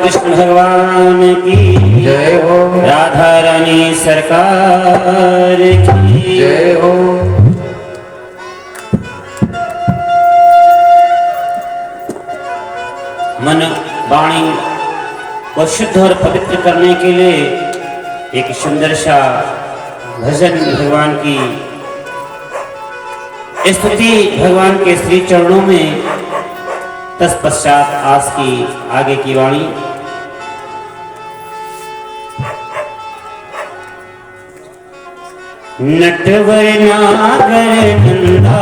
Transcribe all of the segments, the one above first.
कृष्ण भगवान की जय हो। राधा रानी सरकार की जय हो। मन वाणी को शुद्ध और पवित्र करने के लिए एक सुंदर सा भजन भगवान की स्तुति भगवान के श्री चरणों में तत्पश्चात आज की आगे की वाणी। नटवर नागर नंदा,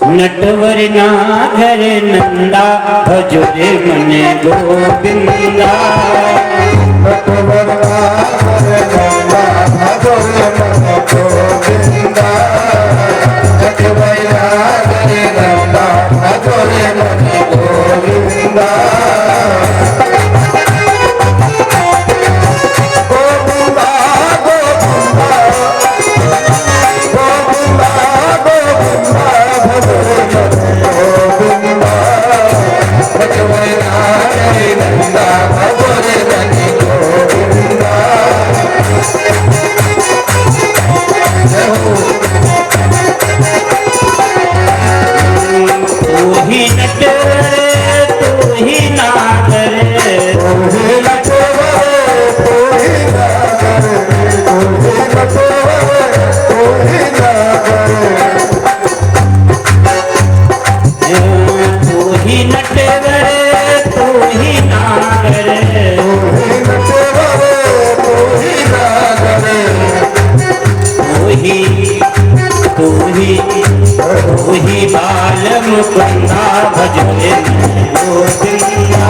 नटवर नागर नंदा, भजो रे मन गोविंदा। नटवर नागर नंदा, भजो रे मन गोविंदा। नटवर नागर नंदा, भजो रे मन गोविंदा। वही बाल मुकुंदा भजो रे गोविंदा।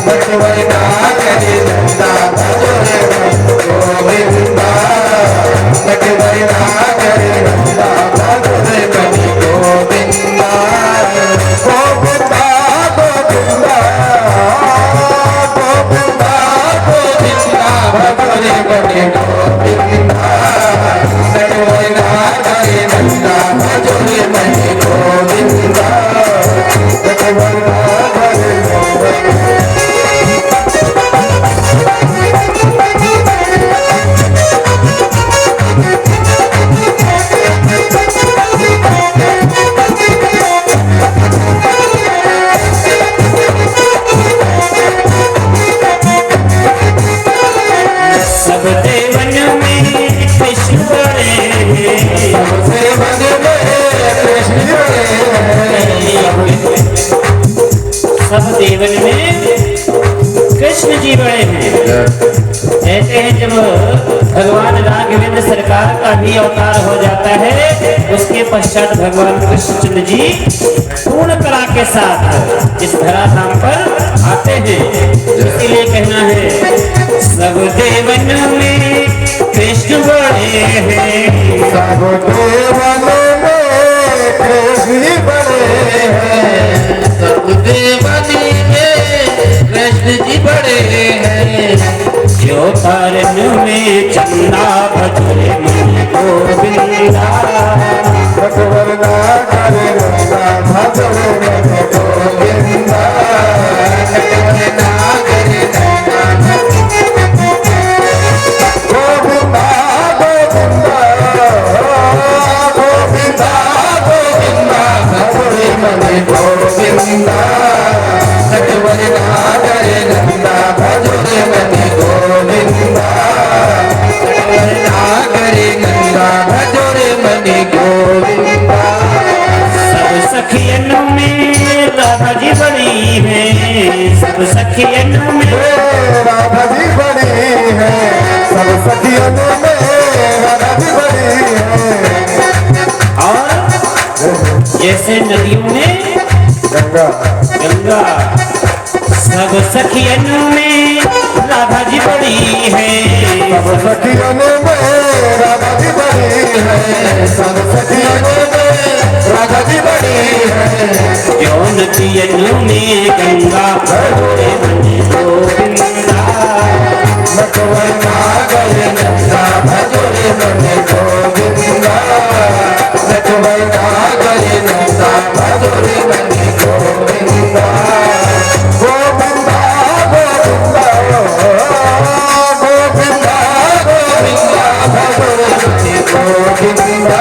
नटवर नागर नंदा, भजो रे मन गोविंदा। नटवर नागर नंदा, भजो रे मन गोविंदा। गोविंदा गोविंदा गोविंदा गोविंदा, भजो रे मन गोविंदा। नटवर नागर नंदा, भजो रे मन गोविंदा। नटवर नागर नंदा। सब देवन में कृष्ण बड़े हैं, सब देवन में कृष्ण बड़े हैं। सब देवन में कृष्ण जी बड़े हैं। कहते हैं जब भगवान राघवेंद्र सरकार का भी अवतार हो जाता है, उसके पश्चात भगवान कृष्णचंद्र जी पूर्ण कला के साथ इस धराधाम पर आते हैं। इसीलिए कहना है सब देवन में कृष्ण बड़े हैं। सब देवन में कृष्ण बड़े हैं। सब देवन में कृष्ण जी बड़े हैं। जो तारन में चंदा भजो रे मन गोविंदा। नटवर नागर नंदा, भजो रे मन गोविंदा। नटवर नागर नंदा, गोविंदा गोविंदा गोविंदा गोविंदा, भजो रे मन गोविंदा। नटवर नागर नंदा, भजो रे मन गोविंदा। नटवर नागर नंदा, भजो रे मन गोविंदा। सब सखियन में राधा जी बड़ी है, सब सखियन में राधा जी बड़ी है। सब सखियन में राधा जी बड़ी है। और जैसे नदियों में गंगा गंगा, सब सखियन में राधा जी बड़ी है। सब सखियों में राधा जी बड़ी है, सब सखियों में राधा जी बड़ी है। जो नदियन में गंगा भरे बने गोविंदा, नटवरना गए नंदा भजोरे मने गोविंदा, नटवरना गए नंदा भजोरे मने गोविंदा, गोविंदा गोविंदा गोविंदा गोविंदा भजोरे मने गोविंदा,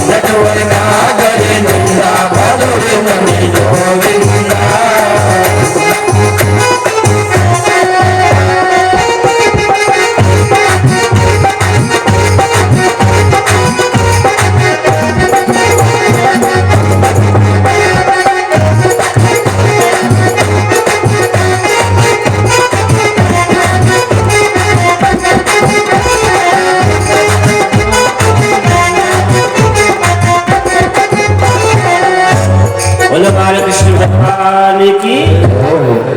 नटवरना गए नंदा भजोरे मने गोविंदा। बोलो बालकृष्ण भगवान की,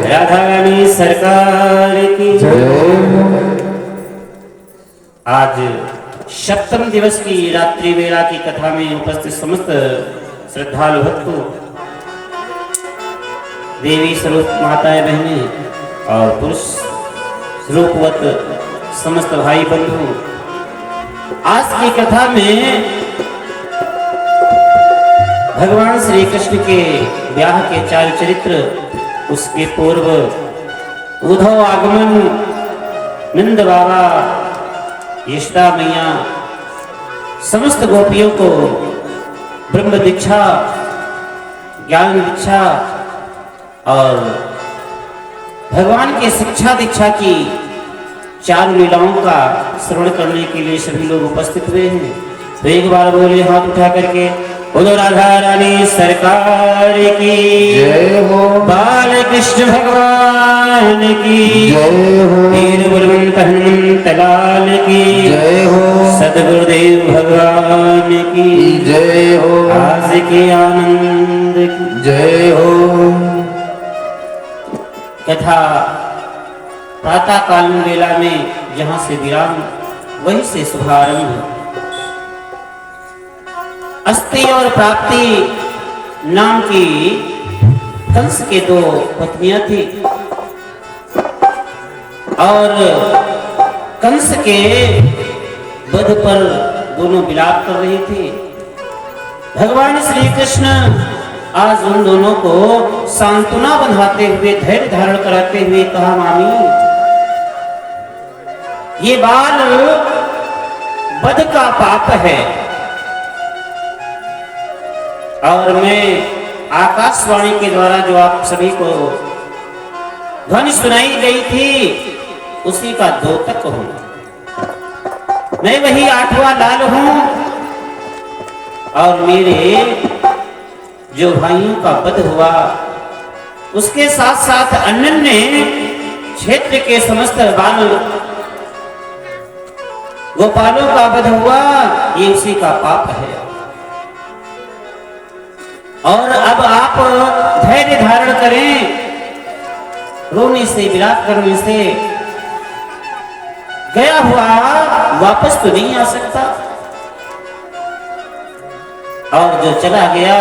राधा रानी सरकार की। आज सप्तम दिवस की रात्रि वेला की कथा में उपस्थित समस्त श्रद्धालु भक्तों, देवी स्वरूप माताएं बहनें और पुरुष स्वरूपवत समस्त भाई बंधु, आज की कथा में भगवान श्री कृष्ण के ब्याह के चार चरित्र, उसके पूर्व उद्धव आगमन, नंद बाबा, यशोदा मैया, समस्त गोपियों को ब्रह्म दीक्षा, ज्ञान दीक्षा और भगवान के शिक्षा दीक्षा की चार लीलाओं का श्रवण करने के लिए सभी लोग उपस्थित हुए हैं। तो एक बार बोलिए हाथ उठा करके, बोलो राधा रानी सरकार की जय हो, बाल कृष्ण भगवान की जय हो, वीर बलवंत हनुमंत लाल की जय हो, सदगुरुदेव भगवान की जय हो, आज के आनंद की जय हो। कथा प्रातः काल वेला में जहाँ से विराम, वहीं से शुभारंभ। अस्ति और प्राप्ति नाम की कंस के दो पत्नियां थी और कंस के वध पर दोनों विलाप कर रही थी। भगवान श्री कृष्ण आज उन दोनों को सांत्वना बंधाते हुए, धैर्य धारण कराते हुए कहा, मामी ये बाल वध का पाप है और मैं आकाशवाणी के द्वारा जो आप सभी को ध्वनि सुनाई गई थी उसी का द्योतक हूं। मैं वही आठवां लाल हूं और मेरे जो भाइयों का वध हुआ उसके साथ साथ अन्य क्षेत्र के समस्त बाल गोपालों का वध हुआ, ये उसी का पाप है। और अब आप धैर्य धारण करें, रोने से, विलाप करने से गया हुआ वापस तो नहीं आ सकता और जो चला गया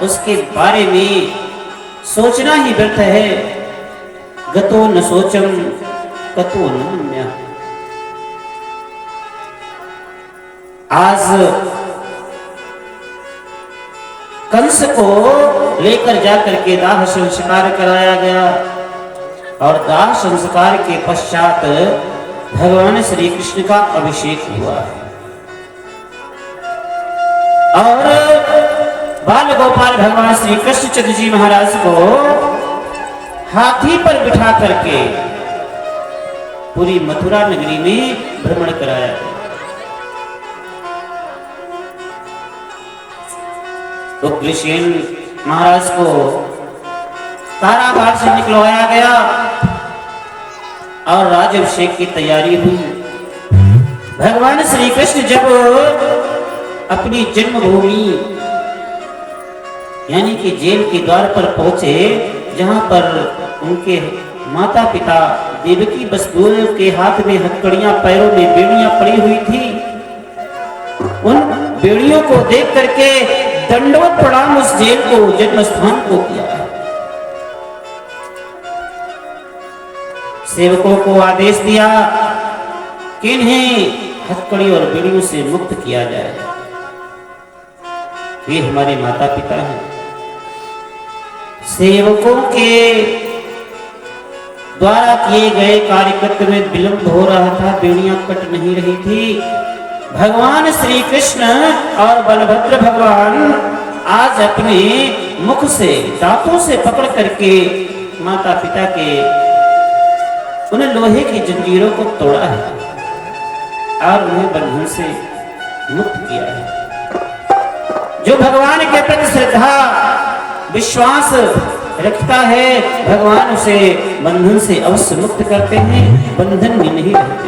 उसके बारे में सोचना ही व्यर्थ है। गतो न सोचम कतो न मन्या। आज कंस को लेकर जाकर के दाह संस्कार कराया गया और दाह संस्कार के पश्चात भगवान श्री कृष्ण का अभिषेक हुआ और बाल गोपाल भगवान श्री कृष्ण चंद्र जी महाराज को हाथी पर बिठा करके पूरी मथुरा नगरी में भ्रमण कराया गया। तो कृष्ण महाराज को कारागार से निकलवाया गया और राज्याभिषेक की तैयारी हुई। भगवान श्री कृष्ण जब अपनी जन्मभूमि यानी कि जेल के द्वार पर पहुंचे, जहां पर उनके माता पिता देवकी वसुदेव के हाथ में हथकड़ियां, पैरों में बेड़ियां पड़ी हुई थी। उन बेड़ियों को देख करके दंडवत प्रणाम उस जेल को, जन्म स्थान को किया। सेवकों को आदेश दिया कि इन्हें हथकड़ी और बेड़ियों से मुक्त किया जाए। ये हमारे माता पिता हैं। सेवकों के द्वारा किए गए कार्यक्रम में विलंब हो रहा था, बेड़ियां कट नहीं रही थी। भगवान श्री कृष्ण और बलभद्र भगवान आज अपने मुख से, दांतों से पकड़ करके माता पिता के उन लोहे की जंजीरों को तोड़ा है और उन्हें बंधन से मुक्त किया है। जो भगवान के प्रति श्रद्धा विश्वास रखता है, भगवान उसे बंधन से अवश्य मुक्त करते हैं, बंधन में नहीं रहते।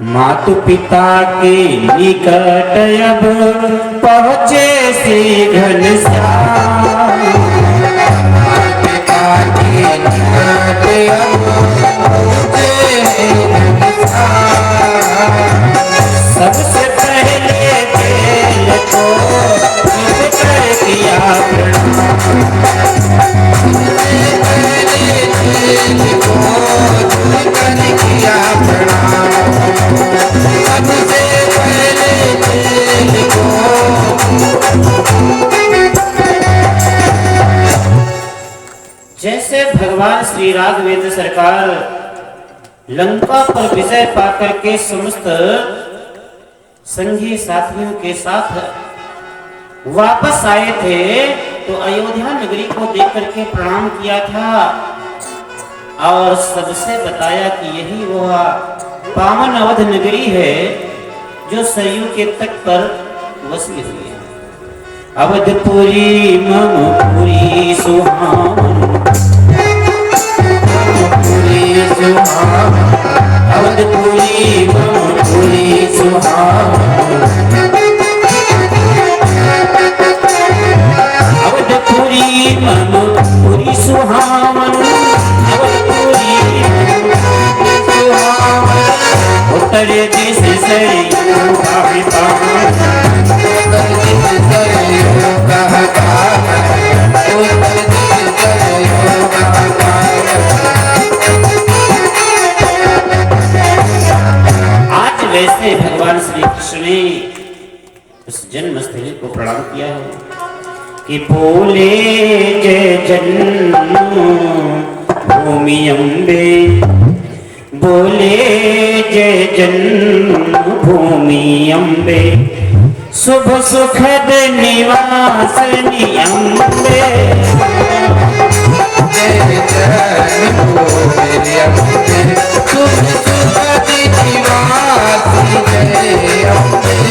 मातु पिता के निकट अब पहुँचे श्री घनश्याम। पिता के निकट अब पहुँचे सबसे पहले बेल को कर किया जैसे भगवान श्री राघवेंद्र सरकार लंका पर विजय पाकर के समस्त संगी साथियों के साथ वापस आए थे, तो अयोध्या नगरी को देख करके प्रणाम किया था और सबसे बताया कि यही वह पावन अवध नगरी है जो सरयू के तट पर बसी हुई है। अवधपुरी ममपुरी सुहावन, अवधपुरी ममपुरी सुहावन, अवधपुरी ममपुरी सुहावन, अवधपुरी उत्तर दिश सरयू बहता, उत्तर दिश सरयू बहता, उत्तर दिश सरयू बहता। आज वैसे भगवान श्री कृष्ण ने उस जन्मस्थली को प्रणाम किया है कि बोले जय जन्म भूमि अम्बे, बोले जय जन्म भूमि अम्बे, शुभ सुखद निवासनी अम्बे, जय जन्म भूमि अम्बे, शुभ सुखद निवासी जय अम्बे।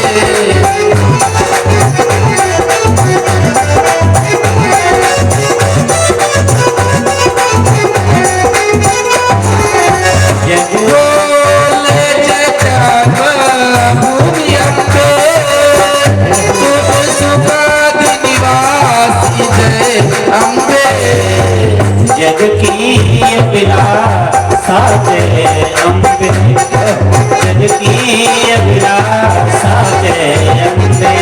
जग की अभिलाषा जय अम्बे, जग की अभिलाषा जय अम्बे,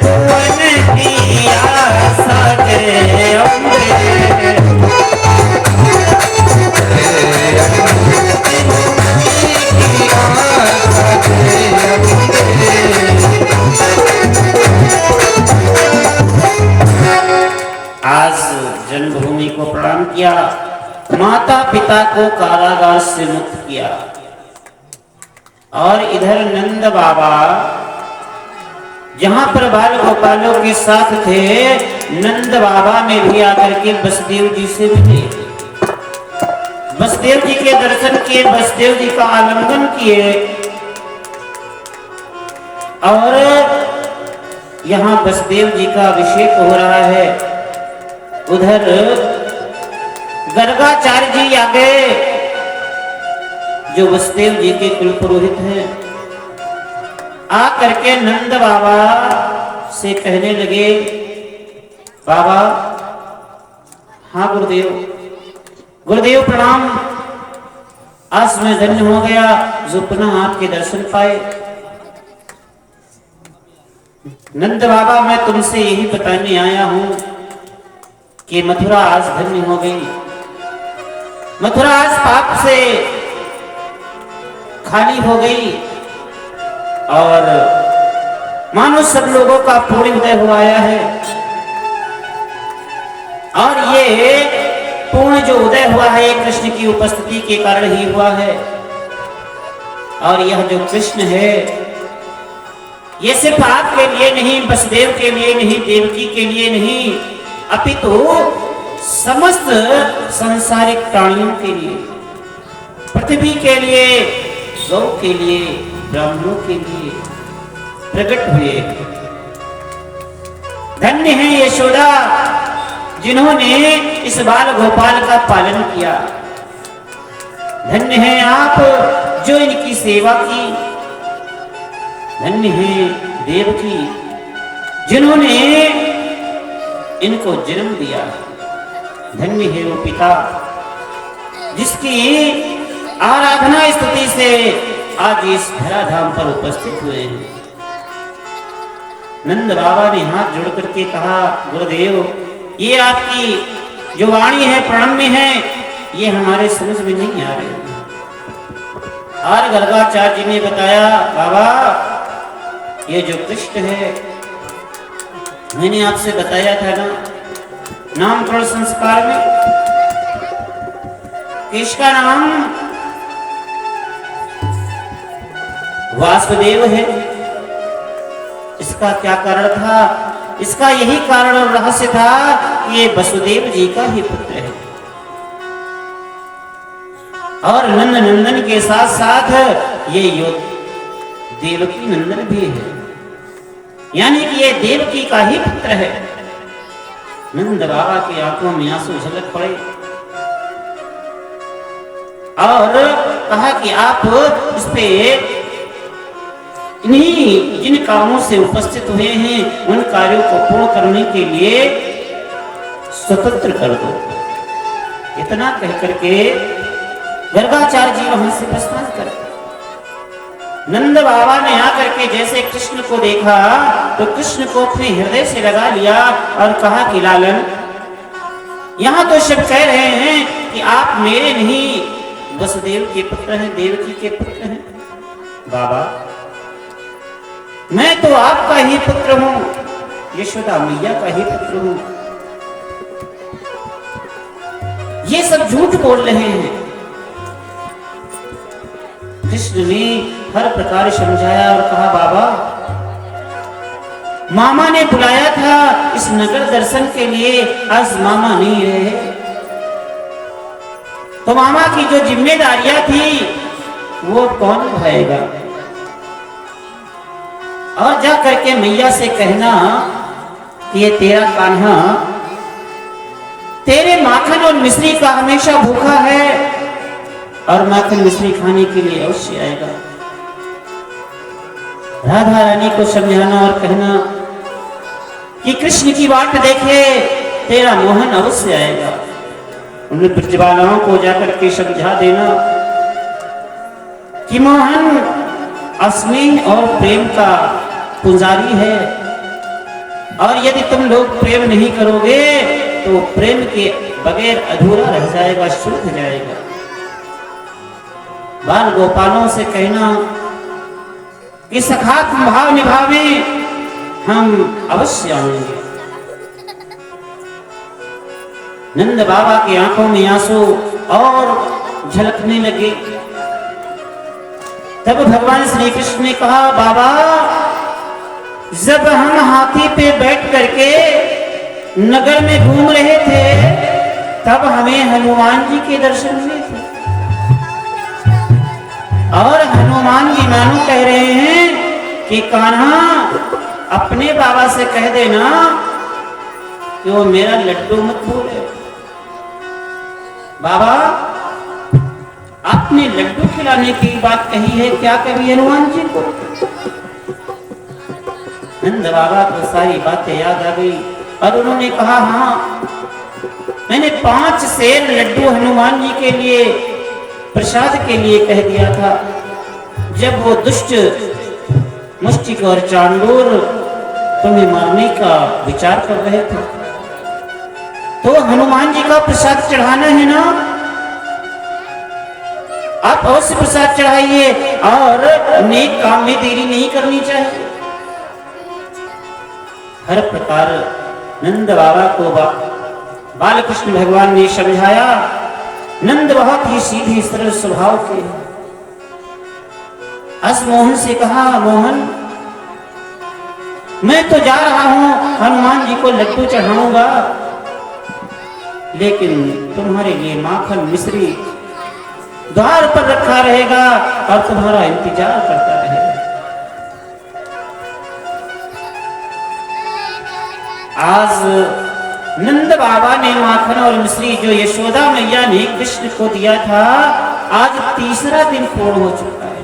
भुवन की आशा जय अम्बे। आज जन्मभूमि को प्रणाम किया, माता पिता को कारागार से मुक्त किया और इधर नंद बाबा जहां पर बाल गोपालों के साथ थे, नंद बाबा में भी आकर के वसुदेव जी से मिले, वसुदेव जी के दर्शन किए, वसुदेव जी का आलिंगन किए और यहाँ वसुदेव जी का अभिषेक हो रहा है। उधर गर्गाचार्य जी आगे जो वसुदेव जी के कुल पुरोहित हैं, आ करके नंद बाबा से कहने लगे बाबा, हाँ गुरुदेव, गुरुदेव प्रणाम। आज मैं धन्य हो गया जो पुनः आपके दर्शन पाए। नंद बाबा, मैं तुमसे यही बताने आया हूं कि मथुरा आज धन्य हो गई। मथुरा आज पाप से खाली हो गई और मानो सब लोगों का पूर्ण उदय हुआ आया है। और ये पूर्ण जो उदय हुआ है, ये कृष्ण की उपस्थिति के कारण ही हुआ है। और यह जो कृष्ण है, ये सिर्फ आपके लिए नहीं, वसुदेव के लिए नहीं, देवकी के लिए नहीं, अपितु समस्त सांसारिक प्राणियों के लिए, पृथ्वी के लिए, गौ के लिए, ब्राह्मणों के लिए प्रकट हुए। धन्य है यशोदा जिन्होंने इस बाल गोपाल का पालन किया। धन्य है आप जो इनकी सेवा की। धन्य है देवकी जिन्होंने इनको जन्म दिया। धन्य है वो पिता जिसकी आराधना स्तुति से आज इस धराधाम पर उपस्थित हुए हैं। नंद बाबा ने हाथ जोड़ करके कहा, गुरुदेव, ये आपकी जो वाणी है, प्रणम्य है, ये हमारे समझ में नहीं आ रही। और गर्गाचार्य जी ने बताया, बाबा, ये जो कृष्ण है, मैंने आपसे बताया था ना नामकरण संस्कार में कि इसका नाम वासुदेव है। इसका क्या कारण था? इसका यही कारण और रहस्य था कि ये वसुदेव जी का ही पुत्र है और नंद नंदन के साथ साथ ये देवकी नंदन भी है, यानी कि ये देवकी का ही पुत्र है। नंद बाबा की आंखों में आंसू झलक पड़े और कहा कि आप इस पे इन्हीं जिन कामों से उपस्थित हुए हैं उन कार्यों को पूर्ण करने के लिए स्वतंत्र कर दो। इतना कह करके गर्गाचार्य जी वहां से प्रस्थान कर। नंद बाबा ने आकर के जैसे कृष्ण को देखा तो कृष्ण को अपने हृदय से लगा लिया और कहा कि लालन, यहां तो सब कह रहे हैं कि आप मेरे नहीं वसुदेव के पुत्र हैं, देवकी के पुत्र हैं। बाबा, मैं तो आपका ही पुत्र हूं, यशोदा मैया का ही पुत्र हूं। ये सब झूठ बोल रहे हैं। कृष्ण ने हर प्रकार समझाया और कहा, बाबा, मामा ने बुलाया था इस नगर दर्शन के लिए, आज मामा नहीं रहे, तो मामा की जो जिम्मेदारियां थी वो कौन उठाएगा? और जा करके मैया से कहना कि ये तेरा कान्हा तेरे माखन और मिश्री का हमेशा भूखा है और माखन मिश्री खाने के लिए अवश्य आएगा। राधा रानी को समझाना और कहना कि कृष्ण की बात देखे, तेरा मोहन अवश्य आएगा। उन ब्रजबालाओं को जाकर के समझा देना कि मोहन स्नेह और प्रेम का पुजारी है और यदि तुम लोग प्रेम नहीं करोगे तो प्रेम के बगैर अधूरा रह जाएगा, सूख जाएगा। बाल गोपालों से कहना कि सखात भाव निभावे, हम अवश्य आएंगे। नंद बाबा की आंखों में आंसू और झलकने लगे। तब भगवान श्री कृष्ण ने कहा, बाबा, जब हम हाथी पे बैठ करके नगर में घूम रहे थे तब हमें हनुमान जी के दर्शन हुए थे और हनुमान जी मानो कह रहे हैं कि कान्हा, अपने बाबा से कह देना कि वो मेरा लड्डू मत भूले। बाबा, आपने लड्डू खिलाने की बात कही है क्या कभी हनुमान जी को? नंद बाबा को सारी बातें याद आ गई। और उन्होंने कहा हाँ, मैंने 5 सेर लड्डू हनुमान जी के लिए प्रसाद के लिए कह दिया था। जब वो दुष्ट मुष्टिक और चांडूर तुम्हें मारने का विचार कर रहे थे, तो हनुमान जी का प्रसाद चढ़ाना है ना, आप अवश्य प्रसाद चढ़ाइए और नेक काम में देरी नहीं करनी चाहिए। हर प्रकार नंद बाबा को बालकृष्ण भगवान ने समझाया। नंद बहुत ही सीधे सरल स्वभाव के। आज मोहन से कहा, मोहन मैं तो जा रहा हूं हनुमान जी को लड्डू चढ़ाऊंगा, लेकिन तुम्हारे लिए माखन मिश्री द्वार पर रखा रहेगा और तुम्हारा इंतजार करता रहेगा। आज नंद बाबा ने माखन और मिश्री जो यशोदा मैया ने कृष्ण को दिया था, आज तीसरा दिन पूर्ण हो चुका है।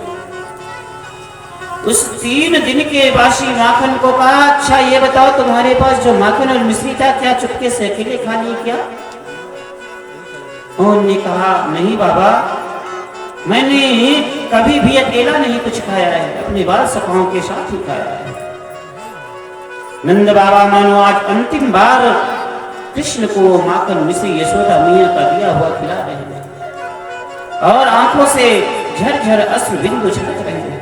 उस 3 दिन के बासी माखन को कहा, अच्छा ये बताओ तुम्हारे पास जो माखन और मिश्री था, क्या चुपके से अकेले खा लिए क्या? उन्होंने कहा, नहीं बाबा, मैंने कभी भी अकेला नहीं कुछ खाया है, अपने बाल सखाओं के साथ ही खाया है। नंद बाबा मानो आज अंतिम बार कृष्ण को माखन मिश्री यशोदा मैया का दिया हुआ खिला रहे हैं और आंखों से झरझर अश्रु बिंदु छलक रहे हैं।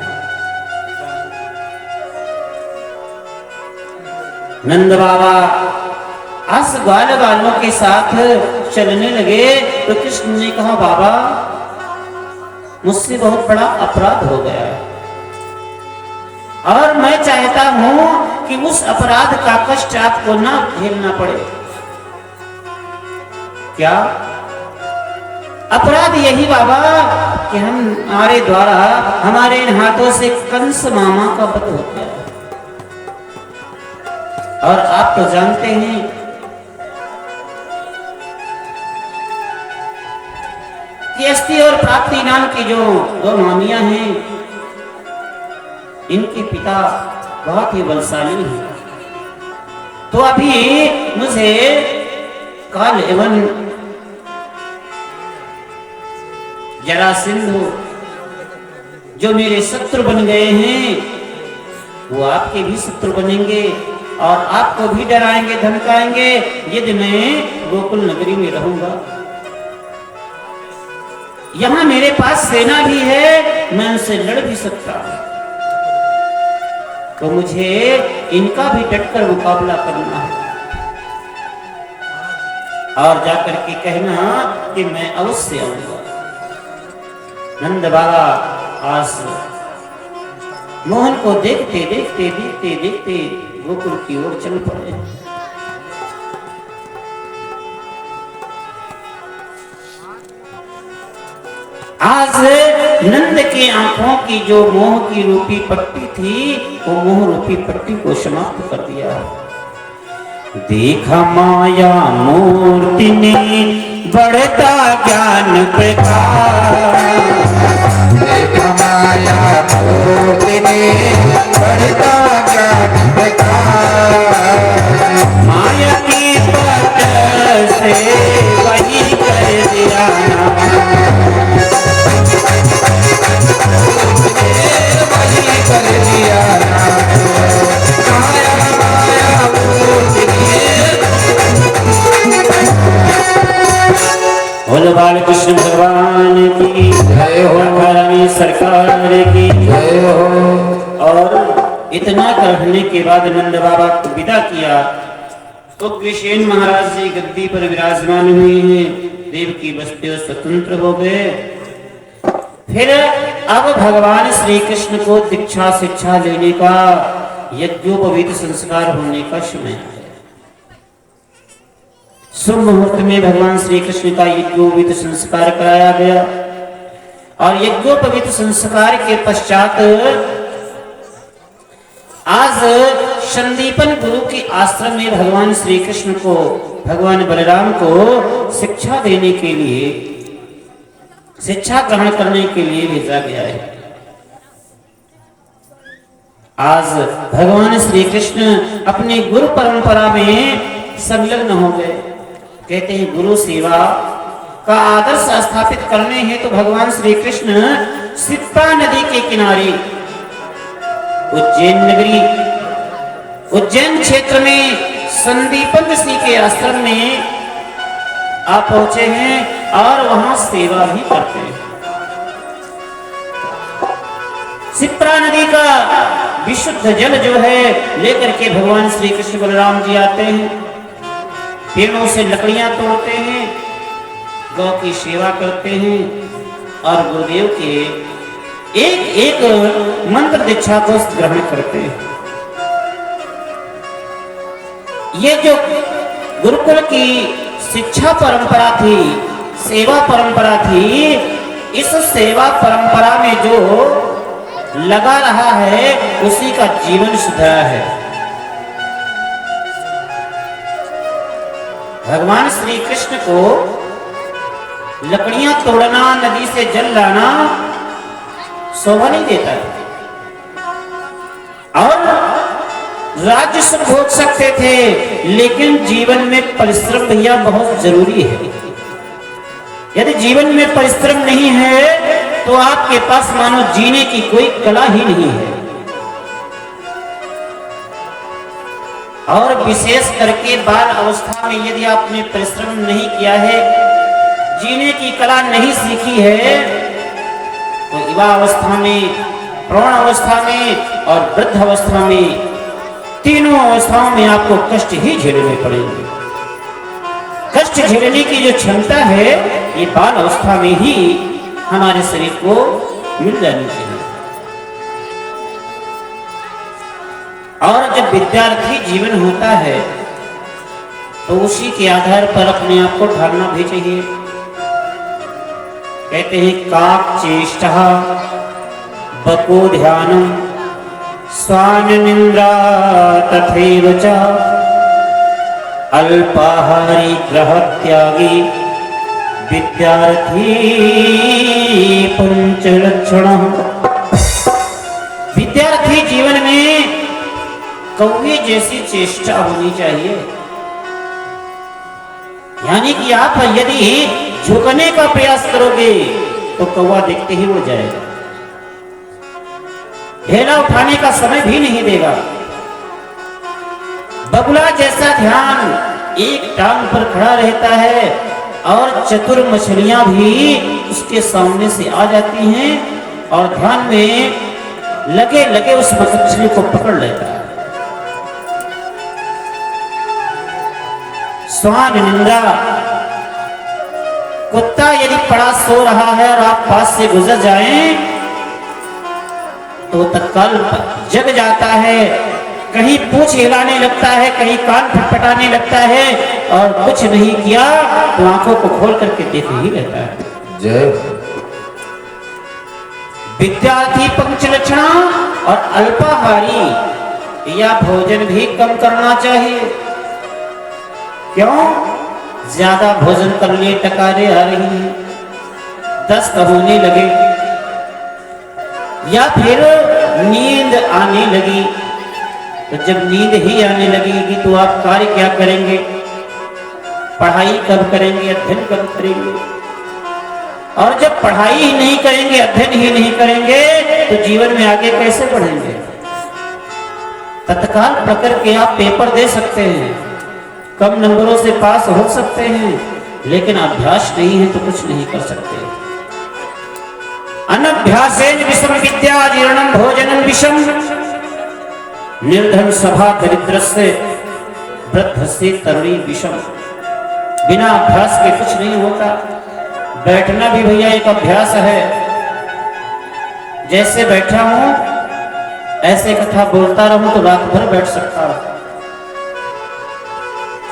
नंद बाबा आस ग्वाल बालों के साथ चलने लगे तो कृष्ण ने कहा, बाबा मुझसे बहुत बड़ा अपराध हो गया है और मैं चाहता हूं कि उस अपराध का कष्ट आपको ना झेलना पड़े। क्या अपराध? यही बाबा कि हमारे द्वारा हमारे इन हाथों से कंस मामा का वध हो गया और आप तो जानते हैं कि अस्ति और प्राप्ति नाम की जो 2 मामियां हैं, इनके पिता बहुत ही बलशाली हैं। तो अभी मुझे काल एवं जरासंध जो मेरे शत्रु बन गए हैं, वो आपके भी शत्रु बनेंगे और आपको भी डराएंगे धमकाएंगे यदि मैं गोकुल नगरी में रहूंगा। यहां मेरे पास सेना भी है, मैं उनसे लड़ भी सकता हूं, तो मुझे इनका भी डटकर मुकाबला करना है और जाकर के कहना कि मैं अवश्य आऊंगा। नंद बाबा आज मोहन को देखते देखते देखते देखते गोकुल की ओर चल पड़े। आज नंद के आंखों की जो मोह की रूपी पट्टी थी, वो मोह रूपी पट्टी को समाप्त कर दिया। देखा माया मूर्ति ने बढ़ता ज्ञान प्रकाश, देखा माया मूर्ति ने बढ़ता ज्ञान प्रकाश, माया की पट से वही कर दिया वही कर दिया माया माया मूर्ति बोलो बालकृष्ण भगवान की जय हो, रानी सरकार की जय हो। और इतना कहने के बाद नंद बाबा को विदा किया तो कृष्ण महाराज जी गद्दी पर विराजमान हुए हैं, देव की बस्ती स्वतंत्र हो गए। फिर अब भगवान श्री कृष्ण को दीक्षा शिक्षा लेने का यज्ञोपवीत संस्कार होने का समय आया। शुभ मुहूर्त में भगवान श्री कृष्ण का यज्ञोपवीत संस्कार कराया गया और यज्ञोपवीत संस्कार के पश्चात आज संदीपन गुरु के आश्रम में भगवान श्री कृष्ण को भगवान बलराम को शिक्षा देने के लिए, शिक्षा ग्रहण करने के लिए भेजा गया है। आज भगवान श्री कृष्ण अपनी गुरु परंपरा में संलग्न हो गए। कहते हैं गुरु सेवा का आदर्श स्थापित करने हेतु तो भगवान श्री कृष्ण सिप्पा नदी के किनारे उज्जैन नगरी, उज्जैन क्षेत्र में संदीपन ऋषि के आश्रम में आप पहुंचे हैं और वहां सेवा भी करते हैं। सिप्रा नदी का विशुद्ध जल जो है लेकर के भगवान श्री कृष्ण बलराम जी आते हैं, पेड़ों से लकड़ियां तोड़ते हैं, गौ की सेवा करते हैं और गुरुदेव के एक एक मंत्र दीक्षा को ग्रहण करते हैं। ये जो गुरुकुल की शिक्षा परंपरा थी, सेवा परंपरा थी, इस सेवा परंपरा में जो लगा रहा है उसी का जीवन सुधरा है। भगवान श्री कृष्ण को लकड़ियां तोड़ना, नदी से जल लाना शोभा नहीं देता है। और राज्य सुख भोग सकते थे, लेकिन जीवन में परिश्रम भैया बहुत जरूरी है। यदि जीवन में परिश्रम नहीं है तो आपके पास मानो जीने की कोई कला ही नहीं है। और विशेष करके बाल अवस्था में यदि आपने परिश्रम नहीं किया है, जीने की कला नहीं सीखी है, तो युवा अवस्था में, प्रौढ़ अवस्था में और वृद्ध अवस्था में, तीनों अवस्थाओं में आपको कष्ट ही झेलने पड़ेंगे। कष्ट झेलने की जो क्षमता है ये बाल अवस्था में ही हमारे शरीर को मिल जानी चाहिए। और जब विद्यार्थी जीवन होता है तो उसी के आधार पर अपने आप को ढालना भी चाहिए। कहते हैं काक चेष्टा बको ध्यानम स्वान निंद्रा तथैव च अल्पाहारी ग्रह त्यागी विद्यार्थी पंच लक्षण। विद्यार्थी जीवन में कौवे जैसी चेष्टा होनी चाहिए। यानी कि आप यदि झुकने का प्रयास करोगे तो कौवा देखते ही उड़ जाएगा, ढेला उठाने का समय भी नहीं देगा। बगुला जैसा ध्यान एक टांग पर खड़ा रहता है और चतुर मछलियां भी उसके सामने से आ जाती हैं और ध्यान में लगे लगे उस मछली को पकड़ लेता है। स्वान निंद्रा, कुत्ता यदि पड़ा सो रहा है और आप पास से गुजर जाएं तो तत्काल जग जाता है, कहीं पूंछ हिलाने लगता है, कहीं कान फटफटाने लगता है और कुछ नहीं किया तो आंखों को खोल करके देख ही रहता है। जय विद्यार्थी पंच लक्षण और अल्पाहारी, या भोजन भी कम करना चाहिए। क्यों? ज्यादा भोजन कर लिए टकारे आ रही हैं, दस्त होने लगे, या फिर नींद आने लगी। तो जब नींद ही आने लगेगी तो आप कार्य क्या करेंगे? पढ़ाई कब करेंगे? अध्ययन कब करेंगे? और जब पढ़ाई ही नहीं करेंगे, अध्ययन ही नहीं करेंगे तो जीवन में आगे कैसे बढ़ेंगे? तत्काल पकड़ के आप पेपर दे सकते हैं, कम नंबरों से पास हो सकते हैं, लेकिन अभ्यास नहीं है तो कुछ नहीं कर सकते। अनभ्यासेन विषम विद्या जीर्णम भोजनम विषम निर्धन सभा दरिद्रस्य वृद्धस्य तरुणी विषम। बिना अभ्यास के कुछ नहीं होता। बैठना भी भैया एक अभ्यास है। जैसे बैठा हूं ऐसे कथा बोलता रहूं तो रात भर बैठ सकता हूं।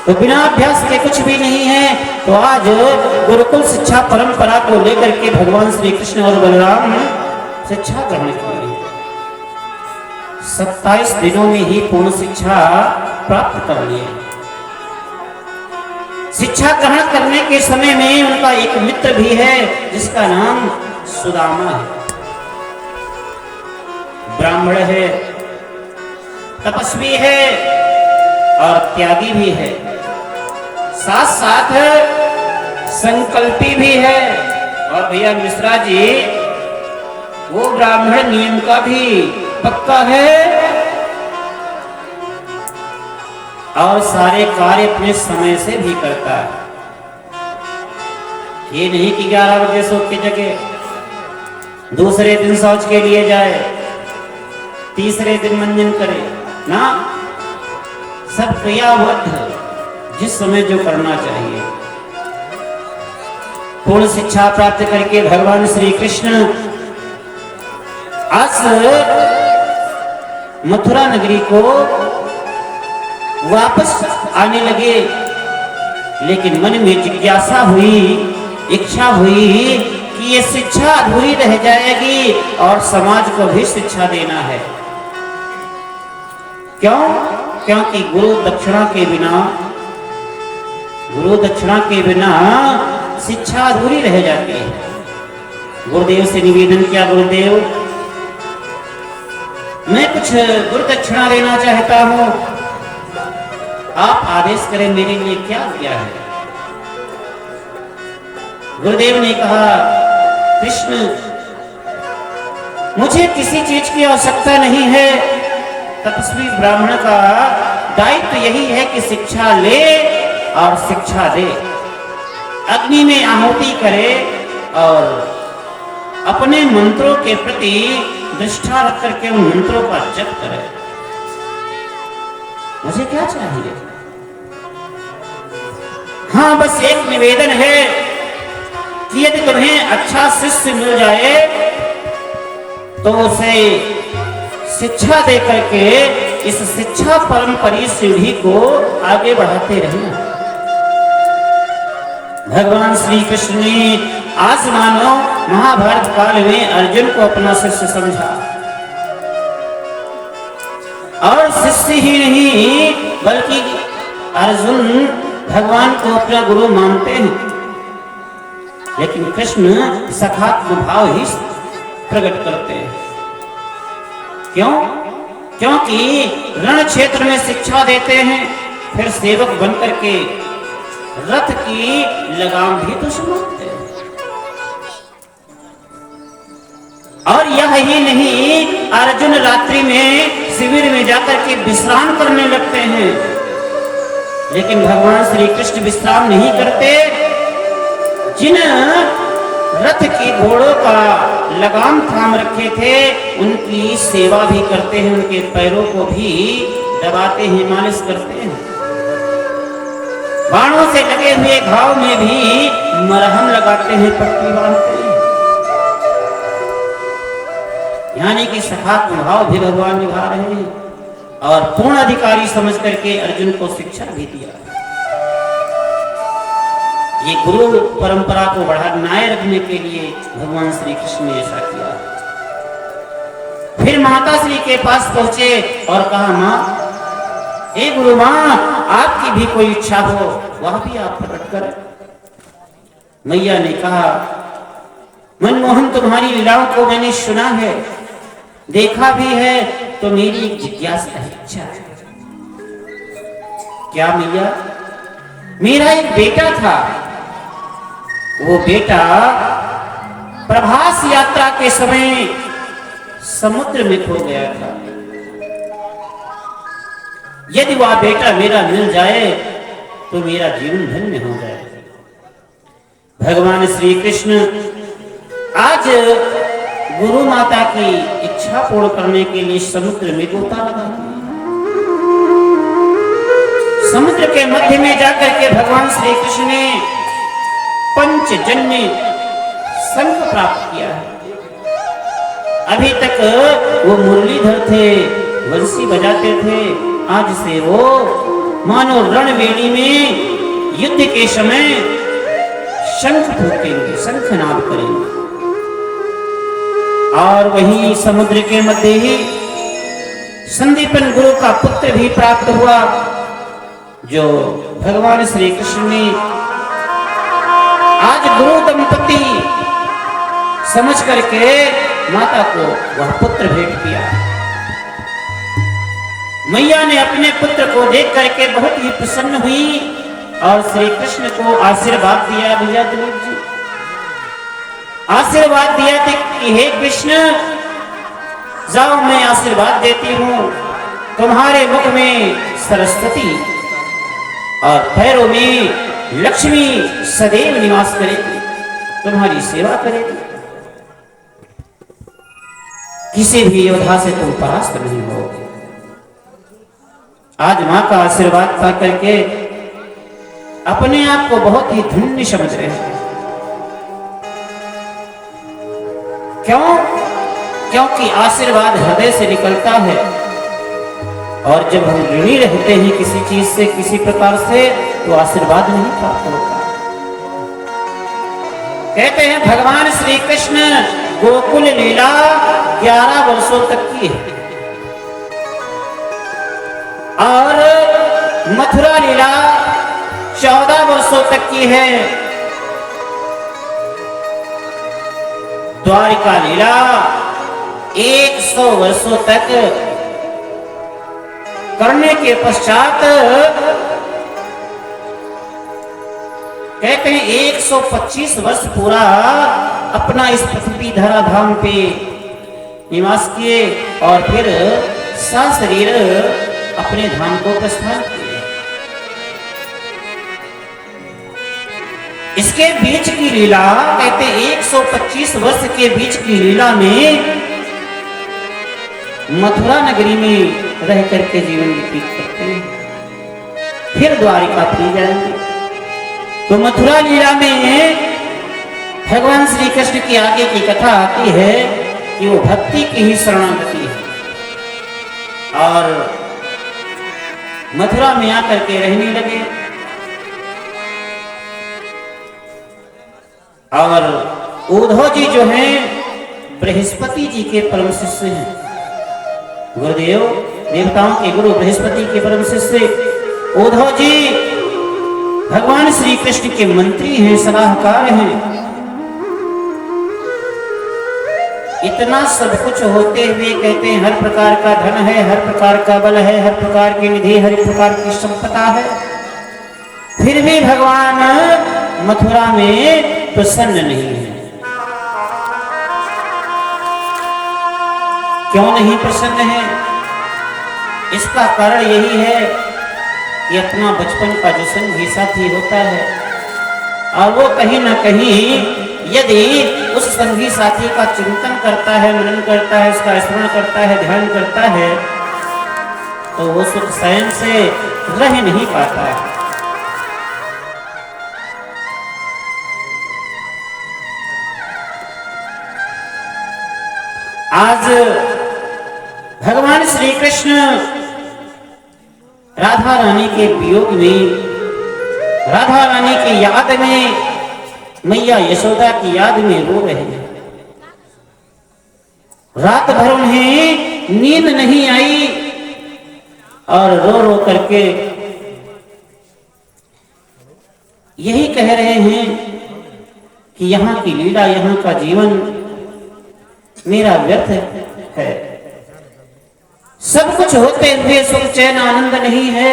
तो बिना अभ्यास के कुछ भी नहीं है। तो आज गुरुकुल शिक्षा परंपरा को लेकर के भगवान श्री कृष्ण और बलराम शिक्षा ग्रहण की। 27 दिनों में ही पूर्ण शिक्षा प्राप्त कर लिए। शिक्षा ग्रहण करने के समय में उनका एक मित्र भी है जिसका नाम सुदामा है। ब्राह्मण है, तपस्वी है और त्यागी भी है। साथ साथ संकल्पी भी है। और भैया मिश्रा जी वो ब्राह्मण नियम का भी पक्का है और सारे कार्य अपने समय से भी करता है। ये नहीं कि 11 बजे सो की जगह दूसरे दिन शौच के लिए जाए, तीसरे दिन मंजन करे ना, सब क्रियाबद्ध जिस समय जो करना चाहिए। पूर्ण शिक्षा प्राप्त करके भगवान श्री कृष्ण आज मथुरा नगरी को वापस आने लगे, लेकिन मन में जिज्ञासा हुई, इच्छा हुई कि ये शिक्षा अधूरी रह जाएगी और समाज को भी शिक्षा देना है। क्यों? क्योंकि गुरु दक्षिणा के बिना शिक्षा अधूरी रह जाती है। गुरुदेव से निवेदन किया, गुरुदेव मैं कुछ गुरु दक्षिणा लेना चाहता हूं, आप आदेश करें मेरे लिए क्या किया है। गुरुदेव ने कहा, कृष्ण मुझे किसी चीज की आवश्यकता नहीं है। तपस्वी ब्राह्मण का दायित्व यही है कि शिक्षा ले और शिक्षा दे, अग्नि में आहुति करे और अपने मंत्रों के प्रति निष्ठा रख करके उन मंत्रों का जप करे। मुझे क्या चाहिए? हाँ, बस एक निवेदन है कि यदि तुम्हें अच्छा शिष्य मिल जाए तो उसे शिक्षा दे करके इस शिक्षा परंपरा सीढ़ी को आगे बढ़ाते रहना। भगवान श्री कृष्ण ने आज मानो महाभारत काल में अर्जुन को अपना शिष्य समझा, और शिष्य ही नहीं बल्कि अर्जुन भगवान को अपना गुरु मानते हैं, लेकिन कृष्ण सखात्म भाव ही प्रकट करते हैं। क्यों? क्योंकि रण क्षेत्र में शिक्षा देते हैं, फिर सेवक बनकर के रथ की लगाम भी तो सुनाते हैं। और यह ही नहीं, अर्जुन रात्रि में शिविर में जाकर के विश्राम करने लगते हैं, लेकिन भगवान श्री कृष्ण विश्राम नहीं करते। जिन रथ की घोड़ों का लगाम थाम रखे थे उनकी सेवा भी करते हैं, उनके पैरों को भी दबाते हैं, मालिश करते हैं। बाणों से लगे हुए घाव में भी मरहम लगाते हैं, पट्टी बांधते हैं। यानी कि सखात्म भाव भी भगवान निभा रहे हैं और पूर्ण अधिकारी समझ करके अर्जुन को शिक्षा भी दिया। ये गुरु परंपरा को बनाए रखने के लिए भगवान श्री कृष्ण ने ऐसा किया। फिर माता श्री के पास पहुंचे और कहा, माँ, हे गुरु माँ, आपकी भी कोई इच्छा हो वह भी आप प्रकट करें। मैया ने कहा, मनमोहन तुम्हारी लीलाओं को मैंने सुना है, देखा भी है, तो मेरी एक जिज्ञासा है, इच्छा है। क्या मैया? मेरा एक बेटा था, वो बेटा प्रभास यात्रा के समय समुद्र में खो गया था। यदि वह बेटा मेरा मिल जाए तो मेरा जीवन धन्य हो जाए। भगवान श्री कृष्ण आज गुरु माता की इच्छा पूर्ण करने के लिए समुद्र में गोता लगाते हैं। समुद्र के मध्य में जाकर के भगवान श्री कृष्ण ने पंचजन्य शंख प्राप्त किया है। अभी तक वो मुरलीधर थे, वंशी बजाते थे, आज से वो मानो रणवेणी में युद्ध के समय शंख फूकेंगे, शंखनाद करेंगे। और वहीं समुद्र के मध्य ही संदीपन गुरु का पुत्र भी प्राप्त हुआ, जो भगवान श्री कृष्ण ने आज गुरु दंपति समझ करके माता को वह पुत्र भेंट किया। मैया ने अपने पुत्र को देख करके बहुत ही प्रसन्न हुई और श्री कृष्ण को आशीर्वाद दिया भैया दिलीप जी, आशीर्वाद दिया कि हे कृष्ण जाओ मैं आशीर्वाद देती हूं, तुम्हारे मुख में सरस्वती और पैरों में लक्ष्मी सदैव निवास करेगी, तुम्हारी सेवा करेगी, किसी भी योद्धा से तुम परास्त नहीं होगे। आज मां का आशीर्वाद पा करके अपने आप को बहुत ही धन्य समझ रहे हैं। क्यों? क्योंकि आशीर्वाद हृदय से निकलता है, और जब हम ऋणी रहते हैं किसी चीज से, किसी प्रकार से, तो आशीर्वाद नहीं प्राप्त होता। कहते हैं भगवान श्री कृष्ण गोकुल लीला 11 वर्षों तक की है और मथुरा लीला 14 वर्षों तक की है, द्वारिका लीला 100 वर्षों तक करने के पश्चात कहते हैं 125 वर्ष पूरा अपना इस पृथ्वी धरा धाम पे निवास किए और फिर सशरीर अपने धाम को प्रस्थान किए। इसके बीच की लीला कहते 125 वर्ष के बीच की लीला में मथुरा नगरी में रह करके जीवन व्यतीत करते हैं, फिर द्वारिका पी जाएंगे। तो मथुरा लीला में भगवान श्री कृष्ण की आगे की कथा आती है कि वो भक्ति की ही शरणागति है और मथुरा में आकर के रहने लगे। और उद्धव जी जो हैं बृहस्पति जी के परम शिष्य हैं, गुरुदेव देवताओं के गुरु बृहस्पति के परम शिष्य उद्धव जी भगवान श्री कृष्ण के मंत्री हैं, सलाहकार हैं। इतना सब कुछ होते हुए कहते हैं हर प्रकार का धन है, हर प्रकार का बल है, हर प्रकार की निधि, हर प्रकार की संपदा है, फिर भी भगवान मथुरा में प्रसन्न नहीं है। क्यों नहीं प्रसन्न है? इसका कारण यही है कि अपना बचपन का जो संगी साथी होता है और वो कहीं ना कहीं यदि उस संगी साथी का चिंतन करता है, मनन करता है, उसका स्मरण करता है, ध्यान करता है, तो वो सुख चैन से रह नहीं पाता है। आज भगवान श्री कृष्ण राधा रानी के वियोग में, राधा रानी की याद में, मैया यशोदा की याद में रो रहे हैं। रात भर उन्हें नींद नहीं आई और रो रो करके यही कह रहे हैं कि यहाँ की लीला, यहाँ का जीवन मेरा व्यर्थ है। सब कुछ होते हुए सुख चैन आनंद नहीं है।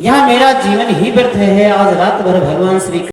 यहाँ मेरा जीवन ही व्यर्थ है। आज रात भर भगवान श्री